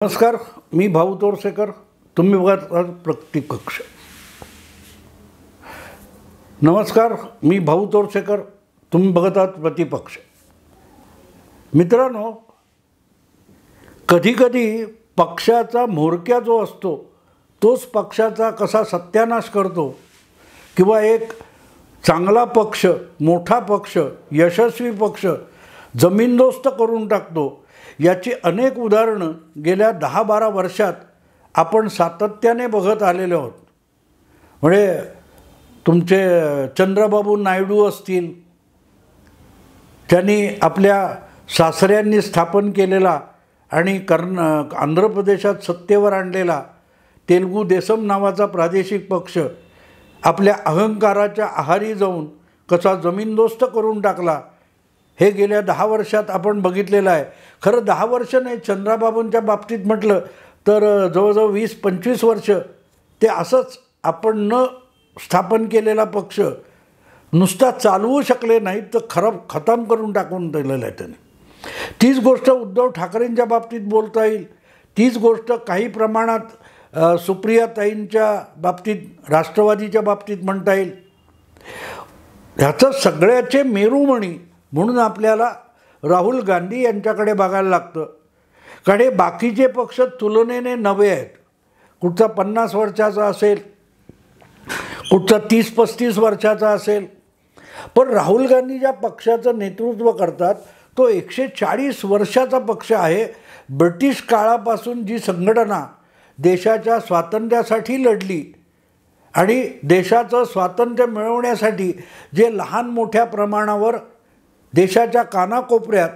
नमस्कार, मी भाऊ तोरसेकर. तुम्ही बघत आहात प्रतिपक्ष. नमस्कार, मी भाऊ तोरसेकर. तुम्ही बघत आहात प्रतिपक्ष. मित्रांनो, कधीकधी पक्षाचा म्होरक्या जो असतो तोच पक्षाचा कसा सत्यानाश करतो किंवा एक चांगला पक्ष, मोठा पक्ष, यशस्वी पक्ष जमीनदोस्त करून टाकतो, याची अनेक उदाहरणं गेल्या 10-12 वर्षात आपण सातत्याने बघत आलेले आहोत. म्हणजे तुमचे चंद्रबाबू नायडू असतील, त्यांनी आपल्या सासऱ्यांनी स्थापन केलेला आणि आंध्र प्रदेशात सत्तेवर आणलेला तेलुगू देसम नावाचा प्रादेशिक पक्ष आपल्या अहंकाराच्या आहारी जाऊन कसा जमीनदोस्त करून टाकला, हे गेल्या 10 वर्षात आपण बघितलेलं आहे. खरं 10 वर्ष नाही, चंद्रबाबूंच्या बाबतीत म्हटलं तर जवळजवळ 20-25 वर्ष ते असंच आपण न स्थापन केलेला पक्ष नुसता चालवू शकले नाहीत, तर खतम करून टाकून दिलेलं आहे त्यांनी. तीच गोष्ट उद्धव ठाकरेंच्या बाबतीत बोलता येईल. तीच गोष्ट काही प्रमाणात सुप्रियाताईंच्या बाबतीत, राष्ट्रवादीच्या बाबतीत म्हणता येईल. ह्याचं सगळ्याचे मेरुमणी म्हणून आपल्याला राहुल गांधी यांच्याकडे बघायला लागतं. कारण बाकीचे पक्ष तुलनेने नवे आहेत. कुठचा 50 वर्षाचा असेल, कुठचा 30-35 वर्षाचा असेल, पण राहुल गांधी ज्या पक्षाचं नेतृत्व करतात तो 140 वर्षाचा पक्ष आहे. ब्रिटिश काळापासून जी संघटना देशाच्या स्वातंत्र्यासाठी लढली आणि देशाचं स्वातंत्र्य मिळवण्यासाठी जे लहान मोठ्या प्रमाणावर देशाच्या कानाकोपऱ्यात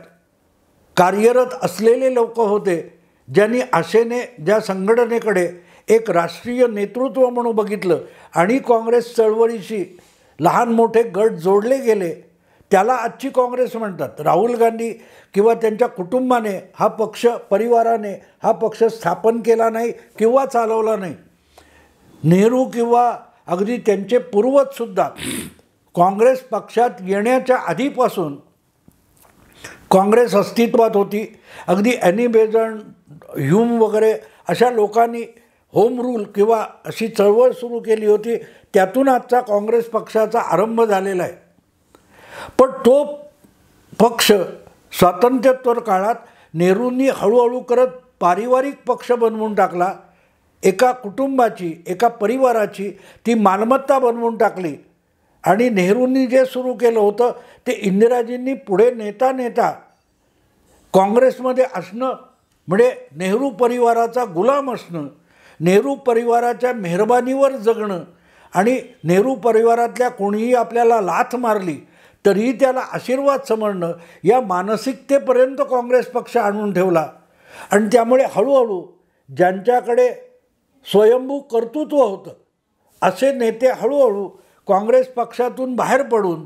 कार्यरत असलेले लोक होते, ज्यांनी आशेने ज्या संघटनेकडे एक राष्ट्रीय नेतृत्व म्हणून बघितलं आणि काँग्रेस चळवळीशी लहान मोठे गट जोडले गेले, त्याला आजची काँग्रेस म्हणतात. राहुल गांधी किंवा त्यांच्या कुटुंबाने हा पक्ष, परिवाराने हा पक्ष स्थापन केला नाही किंवा चालवला नाही. नेहरू किंवा अगदी त्यांचे पूर्वजसुद्धा काँग्रेस पक्षात येण्याच्या आधीपासून काँग्रेस अस्तित्वात होती. अगदी ॲनी बेझंट, ह्यूम वगैरे अशा लोकांनी होम रूल किंवा अशी चळवळ सुरू केली होती. त्यातून आजचा काँग्रेस पक्षाचा आरंभ झालेला आहे. पण तो पक्ष स्वातंत्र्योत्तर काळात नेहरूंनी हळूहळू करत पारिवारिक पक्ष बनवून टाकला. एका कुटुंबाची, एका परिवाराची ती मालमत्ता बनवून टाकली. आणि नेहरूंनी जे सुरू केलं होतं ते इंदिराजींनी पुढे नेता नेता काँग्रेसमध्ये असणं म्हणजे नेहरू परिवाराचा गुलाम असणं, नेहरू परिवाराच्या मेहरबानीवर जगणं आणि नेहरू परिवारातल्या कोणीही आपल्याला लाथ मारली तरीही त्याला आशीर्वाद समजणं, या मानसिकतेपर्यंत काँग्रेस पक्ष आणून ठेवला. आणि त्यामुळे हळूहळू ज्यांच्याकडे स्वयंभू कर्तृत्व होतं असे नेते हळूहळू काँग्रेस पक्षातून बाहेर पडून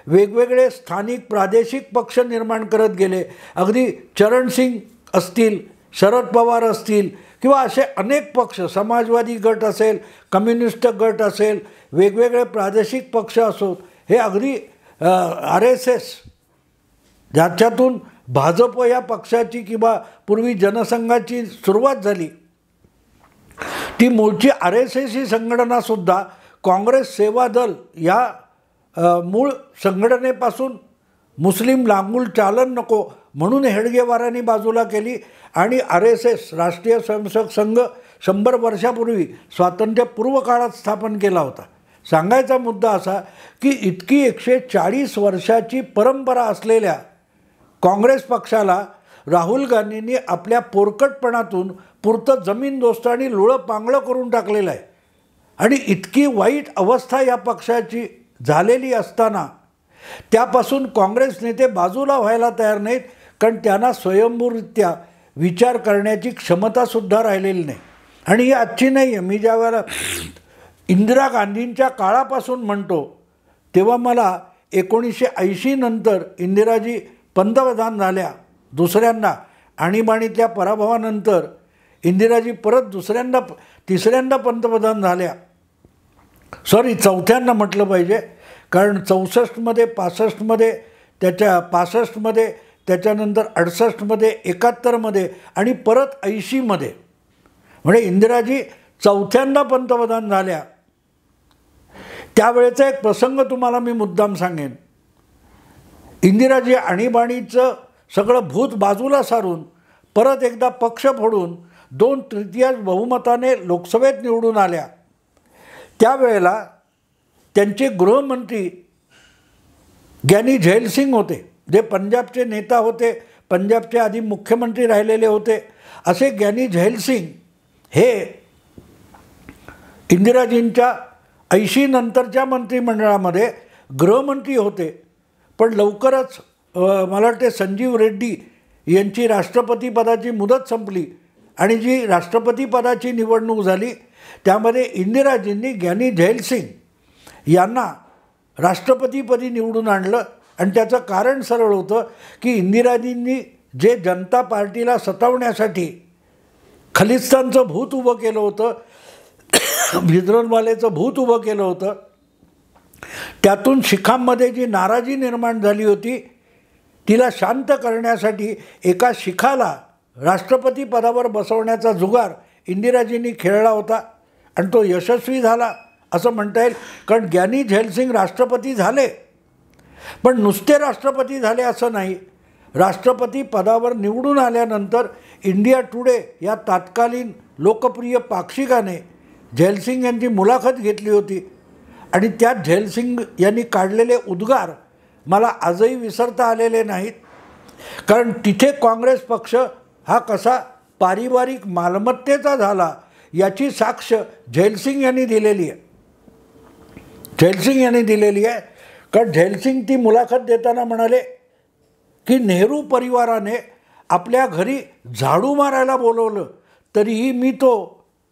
वेगवेगळे स्थानिक प्रादेशिक पक्ष निर्माण करत गेले. अगदी चरणसिंग असतील, शरद पवार असतील किंवा असे अनेक पक्ष, समाजवादी गट असेल, कम्युनिस्ट गट असेल, वेगवेगळे प्रादेशिक पक्ष असोत, हे अगदी RSS ज्याच्यातून भाजप या पक्षाची किंवा पूर्वी जनसंघाची सुरुवात झाली, ती मूळची RSS ही संघटनासुद्धा काँग्रेस सेवा दल या मूळ संघटनेपासून मुस्लिम लांगूल चालन नको म्हणून हेडगेवारांनी बाजूला केली आणि RSS राष्ट्रीय स्वयंसेवक संघ 100 वर्षापूर्वी स्वातंत्र्यपूर्व काळात स्थापन केला होता. सांगायचा मुद्दा असा की इतकी 140 वर्षाची परंपरा असलेल्या काँग्रेस पक्षाला राहुल गांधींनी आपल्या पोरकटपणातून पुरतं जमीनदोस्त आणि लुळं पांगळं करून टाकलेलं आहे. आणि इतकी वाईट अवस्था या पक्षाची झालेली असताना त्यापासून काँग्रेस नेते बाजूला व्हायला तयार नाहीत, कारण त्यांना स्वयंभूरित्या विचार करण्याची क्षमतासुद्धा राहिलेली नाही. आणि ही आजची नाही आहे. मी ज्या वेळेला इंदिरा गांधींच्या काळापासून म्हणतो तेव्हा मला 1980 नंतर इंदिराजी पंतप्रधान झाल्या दुसऱ्यांदा, आणीबाणीतल्या पराभवानंतर इंदिराजी परत तिसऱ्यांदा पंतप्रधान झाल्या. चौथ्यांदा म्हटलं पाहिजे, कारण 64मध्ये 65मध्ये त्याच्यानंतर 68मध्ये, 71मध्ये आणि परत 80मध्ये. म्हणजे इंदिराजी चौथ्यांदा पंतप्रधान झाल्या. त्यावेळेचा एक प्रसंग तुम्हाला मी मुद्दाम सांगेन. इंदिराजी आणीबाणीचं सगळं भूत बाजूला सारून परत एकदा पक्ष फोडून 2/3 बहुमताने लोकसभेत निवडून आल्या. त्यावेळेला त्यांचे गृहमंत्री ग्यानी झैल सिंग होते, जे पंजाबचे नेता होते, पंजाबचे आधी मुख्यमंत्री राहिलेले होते. असे ग्यानी झैल सिंग हे इंदिराजींच्या 80 नंतरच्या मंत्रिमंडळामध्ये गृहमंत्री होते. पण लवकरच मला वाटते संजीव रेड्डी यांची राष्ट्रपतीपदाची मुदत संपली आणि जी राष्ट्रपतीपदाची निवडणूक झाली त्यामध्ये इंदिराजींनी ग्यानी झैल सिंग यांना राष्ट्रपतीपदी निवडून आणलं. आणि त्याचं कारण सरळ होतं की इंदिराजींनी जे जनता पार्टीला सतावण्यासाठी खलिस्तानचं भूत उभं केलं होतं, भिद्रनवालेचं भूत उभं केलं होतं, त्यातून शिखांमध्ये जी नाराजी निर्माण झाली होती तिला शांत करण्यासाठी एका शिखाला राष्ट्रपती पदावर बसवण्याचा जुगार इंदिराजींनी खेळला होता आणि तो यशस्वी झाला असं म्हणता येईल. कारण ग्यानी झैल सिंग राष्ट्रपती झाले, पण नुसते राष्ट्रपती झाले असं नाही. राष्ट्रपती पदावर निवडून आल्यानंतर इंडिया टुडे या तात्कालीन लोकप्रिय पाक्षिकाने झैल सिंग यांची मुलाखत घेतली होती आणि त्यात झैल सिंग यांनी काढलेले उद्गार मला आजही विसरता आलेले नाहीत. कारण तिथे काँग्रेस पक्ष हा कसा पारिवारिक मालमत्तेचा झाला याची साक्ष झैल सिंग यांनी दिलेली आहे. झैल सिंग यांनी दिलेली आहे. कारण झैल सिंग ती मुलाखत देताना म्हणाले की नेहरू परिवाराने आपल्या घरी झाडू मारायला बोलवलं तरीही मी तो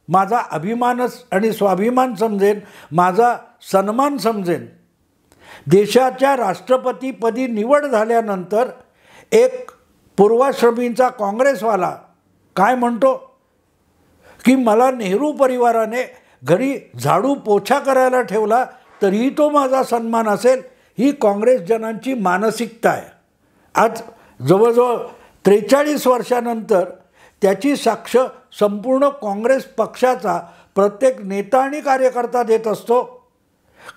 माझा अभिमानच आणि स्वाभिमान समजेन, माझा सन्मान समजेन. देशाच्या राष्ट्रपतीपदी निवड झाल्यानंतर एक पूर्वाश्रमींचा काँग्रेसवाला काय म्हणतो की मला नेहरू परिवाराने घरी झाडू पोछा करायला ठेवला तरीही तो माझा सन्मान असेल. ही काँग्रेसजनांची मानसिकता आहे. आज जवळजवळ 43 वर्षानंतर त्याची साक्ष संपूर्ण काँग्रेस पक्षाचा प्रत्येक नेता आणि कार्यकर्ता देत असतो.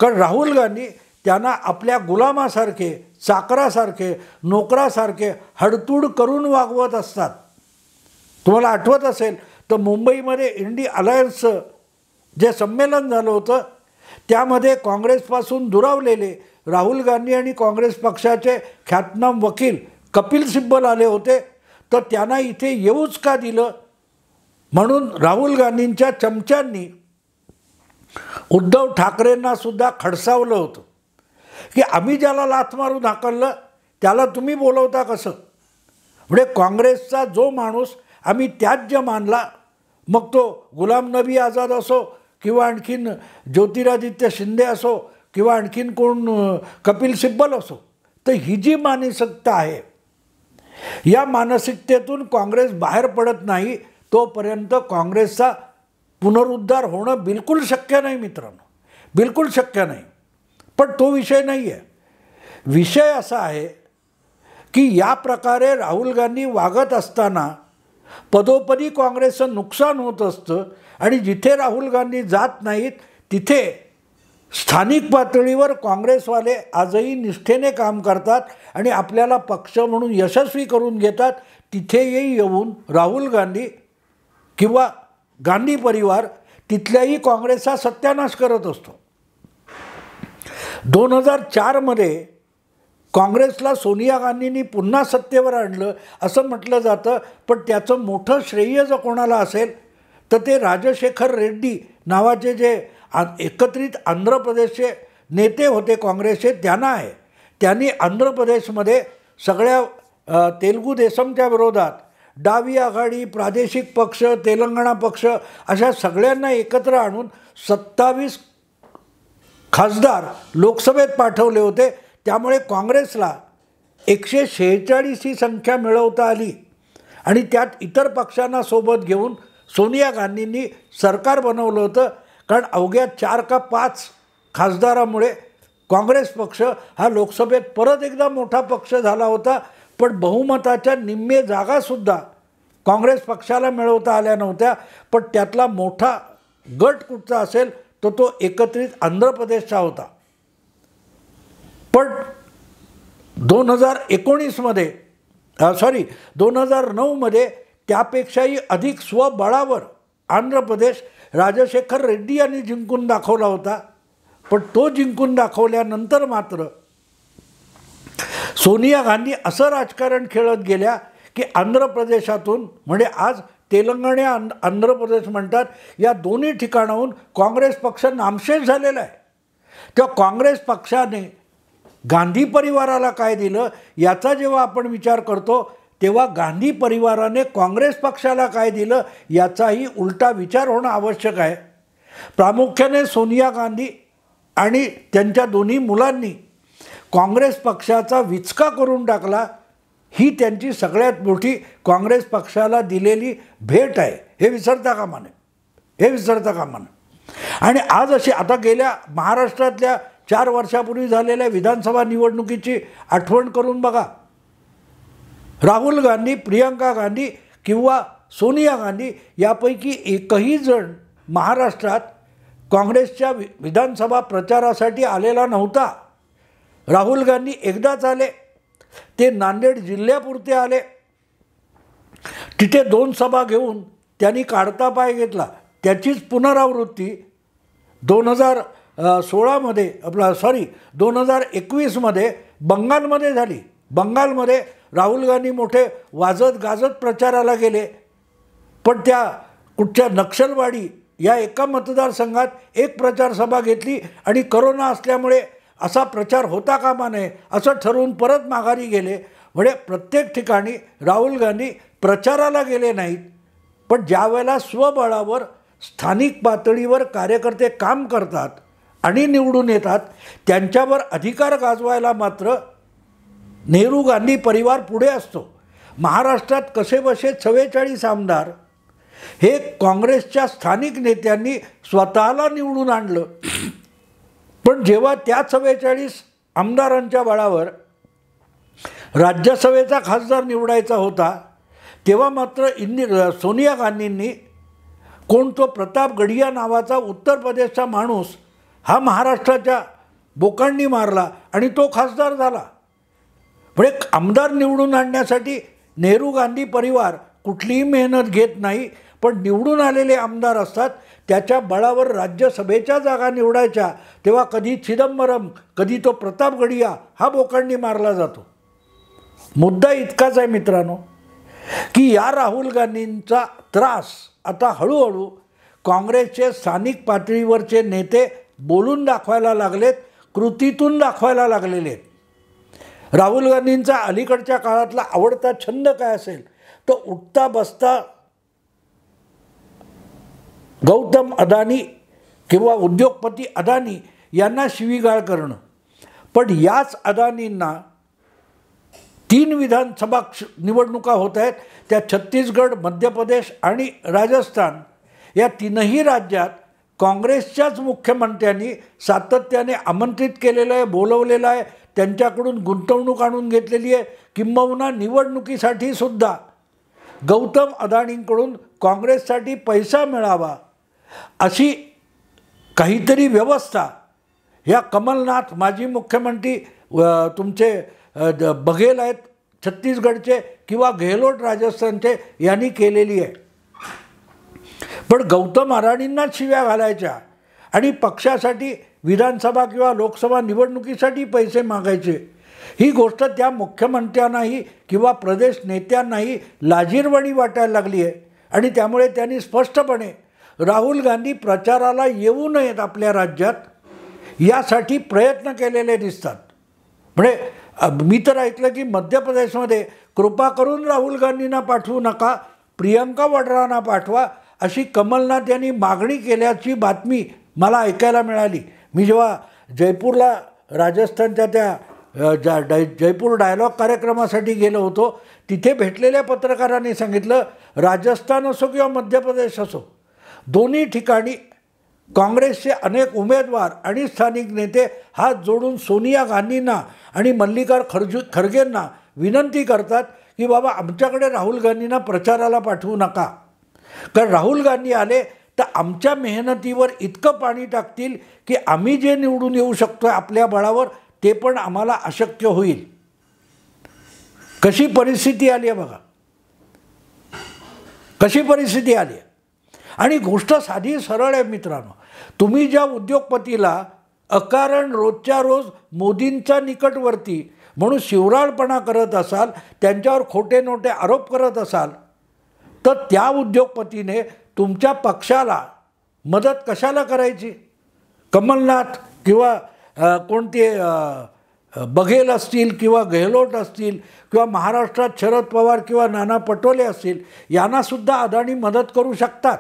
कारण राहुल गांधी त्यांना आपल्या गुलामासारखे, चाकरासारखे, नोकरासारखे हडतूड करून वागवत असतात. तुम्हाला आठवत असेल तर मुंबईमध्ये इंडी अलायन्सचं जे संमेलन झालं होतं त्यामध्ये काँग्रेसपासून दुरावलेले राहुल गांधी आणि काँग्रेस पक्षाचे ख्यातनाम वकील कपिल सिब्बल आले होते. तर त्यांना इथे येऊच का दिलं म्हणून राहुल गांधींच्या चमच्यांनी उद्धव ठाकरेंना सुद्धा खडसावलं होतं की आम्ही ज्याला लाथ मारून हाकललं त्याला तुम्ही बोलवता कसं. म्हणजे काँग्रेसचा जो माणूस आम्ही त्याज्य मानला, मग तो गुलाम नबी आझाद असो किंवा आणखीन ज्योतिरादित्य शिंदे असो किंवा आणखीन कोण कपिल सिब्बल असो, तर ही जी मानसिकता आहे या मानसिकतेतून काँग्रेस बाहेर पडत नाही तोपर्यंत काँग्रेसचा पुनरुद्धार होणं बिलकुल शक्य नाही मित्रांनो, बिलकुल शक्य नाही. पण तो विषय नाही आहे. विषय असा आहे की या प्रकारे राहुल गांधी वागत असताना पदोपदी काँग्रेसचं नुकसान होत असतं आणि जिथे राहुल गांधी जात नाहीत तिथे स्थानिक पातळीवर काँग्रेसवाले आजही निष्ठेने काम करतात आणि आपल्याला पक्ष म्हणून यशस्वी करून घेतात. तिथेही येऊन राहुल गांधी किंवा गांधी परिवार तिथल्याही काँग्रेसचा सत्यानाश करत असतो. 2004मध्ये काँग्रेसला सोनिया गांधींनी पुन्हा सत्तेवर आणलं असं म्हटलं जातं. पण त्याचं मोठं श्रेय जर कोणाला असेल तर ते राजशेखर रेड्डी नावाचे जे एकत्रित आंध्र प्रदेशचे नेते होते काँग्रेसचे त्यांना आहे. त्यांनी आंध्र प्रदेशमध्ये सगळ्या तेलुगू देसमच्या विरोधात डावी आघाडी, प्रादेशिक पक्ष, तेलंगणा पक्ष अशा सगळ्यांना एकत्र आणून 27 खासदार लोकसभेत पाठवले होते. त्यामुळे काँग्रेसला 146 ही संख्या मिळवता आली आणि त्यात इतर पक्षांना सोबत घेऊन सोनिया गांधींनी सरकार बनवलं होतं. कारण अवघ्या 4 का 5 खासदारामुळे काँग्रेस पक्ष हा लोकसभेत परत एकदा मोठा पक्ष झाला होता. पण बहुमताच्या निम्मे जागासुद्धा काँग्रेस पक्षाला मिळवता आल्या नव्हत्या. पण त्यातला मोठा गट कुठचा असेल तर तो एकत्रित आंध्र प्रदेशचा होता. पण 2019मध्ये 2009मध्ये त्यापेक्षाही अधिक स्वबळावर आंध्र प्रदेश राजशेखर रेड्डी यांनी जिंकून दाखवला होता. पण तो जिंकून दाखवल्यानंतर मात्र सोनिया गांधी असं राजकारण खेळत गेल्या की आंध्र प्रदेशातून, म्हणजे आज तेलंगणा आंध्र प्रदेश म्हणतात, या दोन्ही ठिकाणाहून काँग्रेस पक्ष नामशेष झालेला आहे. तेव्हा काँग्रेस पक्षाने गांधी परिवाराला काय दिलं याचा जेव्हा आपण विचार करतो तेव्हा गांधी परिवाराने काँग्रेस पक्षाला काय दिलं याचाही उलटा विचार होणं आवश्यक आहे. प्रामुख्याने सोनिया गांधी आणि त्यांच्या दोन्ही मुलांनी काँग्रेस पक्षाचा विचका करून टाकला. ही त्यांची सगळ्यात मोठी काँग्रेस पक्षाला दिलेली भेट आहे, हे विसरता कामा नये. आणि आज अशी आता गेल्या महाराष्ट्रातल्या 4 वर्षापूर्वी झालेल्या विधानसभा निवडणुकीची आठवण करून बघा. राहुल गांधी, प्रियंका गांधी किंवा सोनिया गांधी यापैकी एकही जण महाराष्ट्रात काँग्रेसच्या विधानसभा प्रचारासाठी आलेला नव्हता. राहुल गांधी एकदाच आले, ते नांदेड जिल्ह्यापुरते आले. तिथे 2 सभा घेऊन त्यांनी काढता पाय घेतला. त्याचीच पुनरावृत्ती 2021मध्ये बंगालमध्ये झाली. बंगालमध्ये राहुल गांधी मोठे वाजत गाजत प्रचाराला गेले. पण त्या कुठच्या नक्षलवाडी या एका मतदारसंघात एक प्रचार सभा घेतली आणि करोना असल्यामुळे असा प्रचार होता कामा नये असं ठरवून परत माघारी गेले. म्हणजे प्रत्येक ठिकाणी राहुल गांधी प्रचाराला गेले नाहीत. पण ज्या वेळेला स्वबळावर स्थानिक पातळीवर कार्यकर्ते काम करतात आणि निवडून येतात त्यांच्यावर अधिकार गाजवायला मात्र नेहरू गांधी परिवार पुढे असतो. महाराष्ट्रात कसेबसे 44 आमदार हे काँग्रेसच्या स्थानिक नेत्यांनी स्वतःला निवडून आणलं. पण जेव्हा त्या 44 आमदारांच्या बळावर राज्यसभेचा खासदार निवडायचा होता तेव्हा मात्र सोनिया गांधींनी कोण तो प्रताप गडिया नावाचा उत्तर प्रदेशचा माणूस हा महाराष्ट्राच्या बोकांनी मारला आणि तो खासदार झाला. म्हणजे आमदार निवडून आणण्यासाठी नेहरू गांधी परिवार कुठलीही मेहनत घेत नाही. पण निवडून आलेले आमदार असतात त्याच्या बळावर राज्यसभेच्या जागा निवडायच्या तेव्हा कधी चिदंबरम कधी तो प्रताप गडिया हा बोकांनी मारला जातो. मुद्दा इतकाच आहे मित्रांनो की या राहुल गांधींचा त्रास आता हळूहळू काँग्रेसचे स्थानिक पातळीवरचे नेते बोलून दाखवायला लागलेत, कृतीतून दाखवायला लागलेले आहेत. राहुल गांधींचा अलीकडच्या काळातला आवडता छंद काय असेल तो उठता बसता गौतम अदानी किंवा उद्योगपती अदानी यांना शिवीगाळ करणं. पण याच अदानींना 3 विधानसभा निवडणुका होत आहेत. त्या छत्तीसगड, मध्य प्रदेश आणि राजस्थान या 3ही राज्यात काँग्रेसच्याच मुख्यमंत्र्यांनी सातत्याने आमंत्रित केलेलं आहे, बोलवलेलं आहे, त्यांच्याकडून गुंतवणूक आणून घेतलेली आहे. किंबहुना निवडणुकीसाठी सुद्धा गौतम अदानींकडून काँग्रेससाठी पैसा मिळावा अशी काहीतरी व्यवस्था या कमलनाथ माजी मुख्यमंत्री तुमचे बघेल आहेत छत्तीसगडचे किंवा गेहलोत राजस्थानचे यांनी केलेली आहे. पण गौतम अदानींनाच शिव्या घालायच्या आणि पक्षासाठी विधानसभा किंवा लोकसभा निवडणुकीसाठी पैसे मागायचे ही गोष्ट त्या मुख्यमंत्र्यांनाही किंवा प्रदेश नेत्यांनाही लाजिरवाणी वाटायला लागली आहे. आणि त्यामुळे त्यांनी स्पष्टपणे राहुल गांधी प्रचाराला येऊ नयेत आपल्या राज्यात यासाठी प्रयत्न केलेले दिसतात. म्हणजे मी तर ऐकलं की मध्य प्रदेशमध्ये कृपा करून राहुल गांधींना पाठवू नका, प्रियंका वड्रांना पाठवा अशी कमलनाथ यांनी मागणी केल्याची बातमी मला ऐकायला मिळाली. मी जेव्हा जयपूरला राजस्थानच्या त्या जयपूर डायलॉग कार्यक्रमासाठी गेलो होतो तिथे भेटलेल्या पत्रकारांनी सांगितलं राजस्थान असो किंवा मध्य प्रदेश असो दोन्ही ठिकाणी काँग्रेसचे अनेक उमेदवार आणि स्थानिक नेते हात जोडून सोनिया गांधींना आणि मल्लिकार्जुन खरगेंना विनंती करतात की बाबा आमच्याकडे राहुल गांधींना प्रचाराला पाठवू नका, कारण राहुल गांधी आले तर आमच्या मेहनतीवर इतकं पाणी टाकतील की आम्ही जे निवडून येऊ शकतो आपल्या बळावर ते पण आम्हाला अशक्य होईल. कशी परिस्थिती आली आहे बघा, कशी परिस्थिती आली आहे. आणि गोष्ट साधी सरळ आहे मित्रांनो. तुम्ही ज्या उद्योगपतीला अकारण रोजच्या रोज मोदींच्या निकटवर्ती म्हणून शिवराळपणा करत असाल, त्यांच्यावर खोटे नोटे आरोप करत असाल, तर त्या उद्योगपतीने तुमच्या पक्षाला मदत कशाला करायची? कमलनाथ किंवा कोणते बघेल असतील किंवा गेहलोत असतील किंवा महाराष्ट्रात शरद पवार किंवा नाना पटोले असतील, यांनासुद्धा अदानी मदत करू शकतात.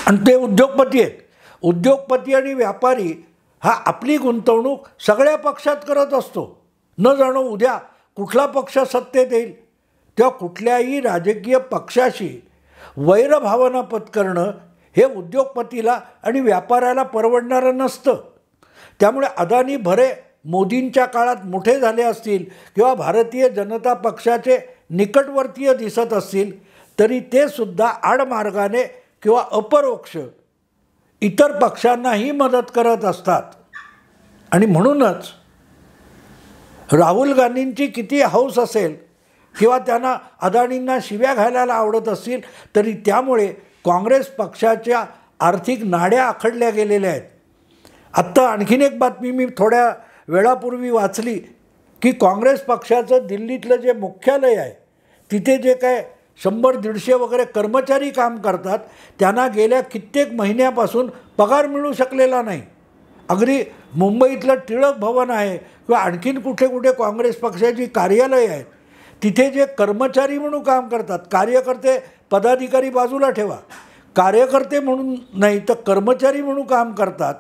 आणि ते उद्योगपती आहेत. उद्योगपती आणि व्यापारी हा आपली गुंतवणूक सगळ्या पक्षात करत असतो. न जाणो उद्या कुठला पक्ष सत्तेत येईल, तेव्हा कुठल्याही राजकीय पक्षाशी वैरभावना पत्करणं हे उद्योगपतीला आणि व्यापाऱ्याला परवडणारं नसतं. त्यामुळे अदानी भरे मोदींच्या काळात मोठे झाले असतील किंवा भारतीय जनता पक्षाचे निकटवर्तीय दिसत असतील, तरी ते सुद्धा आडमार्गाने किंवा अपरोक्ष इतर पक्षांनाही मदत करत असतात. आणि म्हणूनच राहुल गांधींची किती हौस असेल किंवा त्यांना अदानींना शिव्या घालायला आवडत असतील, तरी त्यामुळे काँग्रेस पक्षाच्या आर्थिक नाड्या आखडल्या गेलेल्या आहेत. आत्ता आणखीन एक बातमी मी थोड्या वेळापूर्वी वाचली की काँग्रेस पक्षाचं दिल्लीतलं जे मुख्यालय आहे, तिथे जे काय 100-150 वगैरे कर्मचारी काम करतात, त्यांना गेल्या कित्येक महिन्यापासून पगार मिळू शकलेला नाही. अगदी मुंबईतलं टिळक भवन आहे किंवा आणखीन कुठे कुठे काँग्रेस पक्षाची कार्यालय आहेत, तिथे जे कर्मचारी म्हणून काम करतात, कार्यकर्ते पदाधिकारी बाजूला ठेवा, कार्यकर्ते म्हणून नाही तर कर्मचारी म्हणून काम करतात,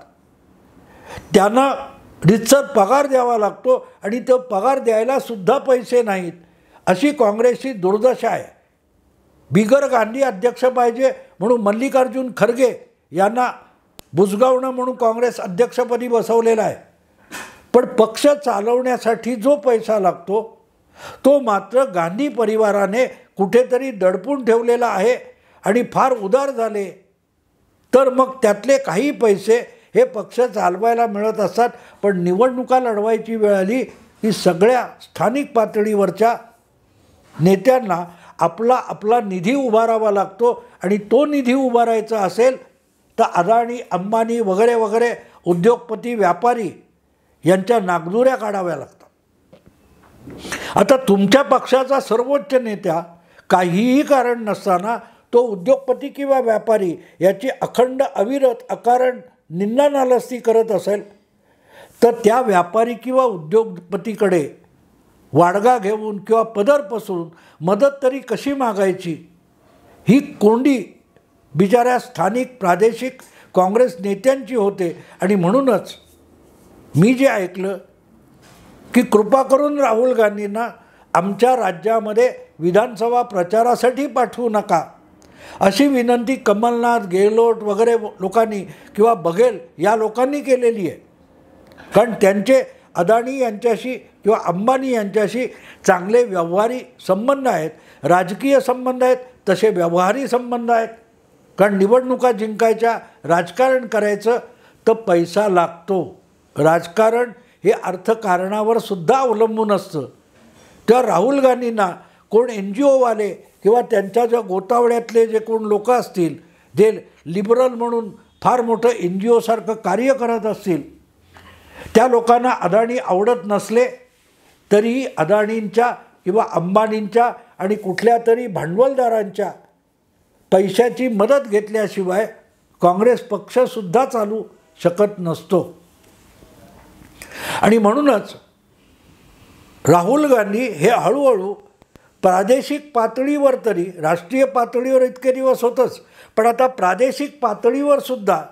त्यांना रितसर पगार द्यावा लागतो आणि तो पगार द्यायला सुद्धा पैसे नाहीत. अशी काँग्रेसची दुर्दशा आहे. बिगर गांधी अध्यक्ष पाहिजे म्हणून मल्लिकार्जुन खरगे यांना बुजगावणं म्हणून काँग्रेस अध्यक्षपदी बसवलेला आहे. पण पक्ष चालवण्यासाठी जो पैसा लागतो तो मात्र गांधी परिवाराने कुठेतरी दडपून ठेवलेला आहे. आणि फार उदार झाले तर मग त्यातले काही पैसे हे पक्ष चालवायला मिळत असतात. पण निवडणुका लढवायची वेळ आली की सगळ्या स्थानिक पातळीवरच्या नेत्यांना आपला निधी उभारावा लागतो. आणि तो निधी उभारायचा असेल तर अदानी, अंबानी वगैरे वगैरे उद्योगपती, व्यापारी यांच्या नागदुऱ्या काढाव्या लागतात. आता तुमच्या पक्षाचा सर्वोच्च नेत्या काहीही कारण नसताना तो उद्योगपती किंवा व्यापारी याची अखंड अविरत अकारण निंदा नालस्ती करत असेल, तर त्या व्यापारी किंवा उद्योगपतीकडे वाडगा घेऊन किंवा पदर पसरून मदत तरी कशी मागायची, ही कोंडी बिचाऱ्या स्थानिक प्रादेशिक काँग्रेस नेत्यांची होते. आणि म्हणूनच मी जे ऐकलं की कृपा करून राहुल गांधींना आमच्या राज्यामध्ये विधानसभा प्रचारासाठी पाठवू नका, अशी विनंती कमलनाथ, गेहलोत वगैरे लोकांनी किंवा बघेल या लोकांनी केलेली आहे. कारण त्यांचे अदानी यांच्याशी किंवा अंबानी यांच्याशी चांगले व्यवहारी संबंध आहेत, राजकीय संबंध आहेत, तसे व्यवहारी संबंध आहेत. कारण निवडणुका जिंकायच्या, राजकारण करायचं तर पैसा लागतो. राजकारण हे अर्थकारणावर सुद्धा अवलंबून असतं. तर राहुल गांधींना कोण NGOवाले किंवा त्यांच्या ज्या गोतावळ्यातले जे कोण लोक असतील, जे लिबरल म्हणून फार मोठं NGO सारखं कार्य करत असतील, त्या लोकांना अदानी आवडत नसले तरीही अदानींच्या किंवा अंबानींच्या आणि कुठल्या तरी भांडवलदारांच्या पैशाची मदत घेतल्याशिवाय काँग्रेस पक्षसुद्धा चालू शकत नसतो. आणि म्हणूनच राहुल गांधी हे हळूहळू प्रादेशिक पातळीवर, तरी राष्ट्रीय पातळीवर इतके दिवस होतंच, पण आता प्रादेशिक पातळीवर सुद्धा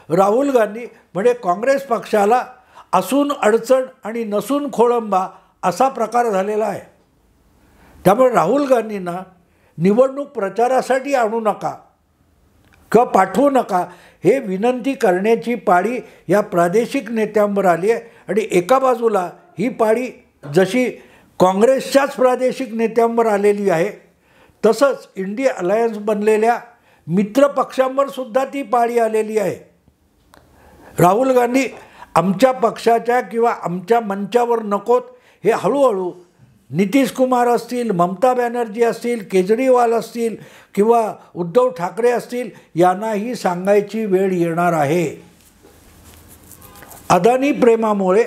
राहुल गांधी म्हणजे काँग्रेस पक्षाला असून अडचण आणि नसून खोळंबा असा प्रकार झालेला आहे. त्यामुळे राहुल गांधींना निवडणूक प्रचारासाठी आणू नका किंवा पाठवू नका हे विनंती करण्याची पाळी या प्रादेशिक नेत्यांवर आली आहे. आणि एका बाजूला ही पाळी जशी काँग्रेसच्याच प्रादेशिक नेत्यांवर आलेली आहे. तसंच इंडिया अलायन्स बनलेल्या मित्रपक्षांवर सुद्धा ती पाळी आलेली आहे. राहुल गांधी आमच्या पक्षाच्या किंवा आमच्या मंचावर नकोत हे हळूहळू नितीश कुमार असतील, ममता बॅनर्जी असतील, केजरीवाल असतील किंवा उद्धव ठाकरे असतील यांनाही सांगायची वेळ येणार आहे. अदानी प्रेमामुळे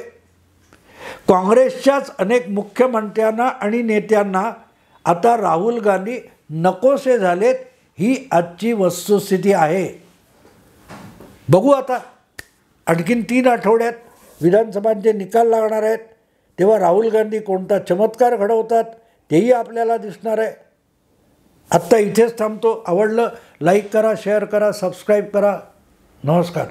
काँग्रेसच्याच अनेक मुख्यमंत्र्यांना आणि नेत्यांना आता राहुल गांधी नकोसे झालेत, ही आजची वस्तुस्थिती आहे. बघू आता आणखीन 3 आठवड्यात विधानसभांचे निकाल लागणार आहेत, तेव्हा राहुल गांधी कोणता चमत्कार घडवतात तेही आपल्याला दिसणार आहे. आत्ता इथेच थांबतो. आवडलं लाईक करा, शेअर करा, सबस्क्राईब करा. नमस्कार.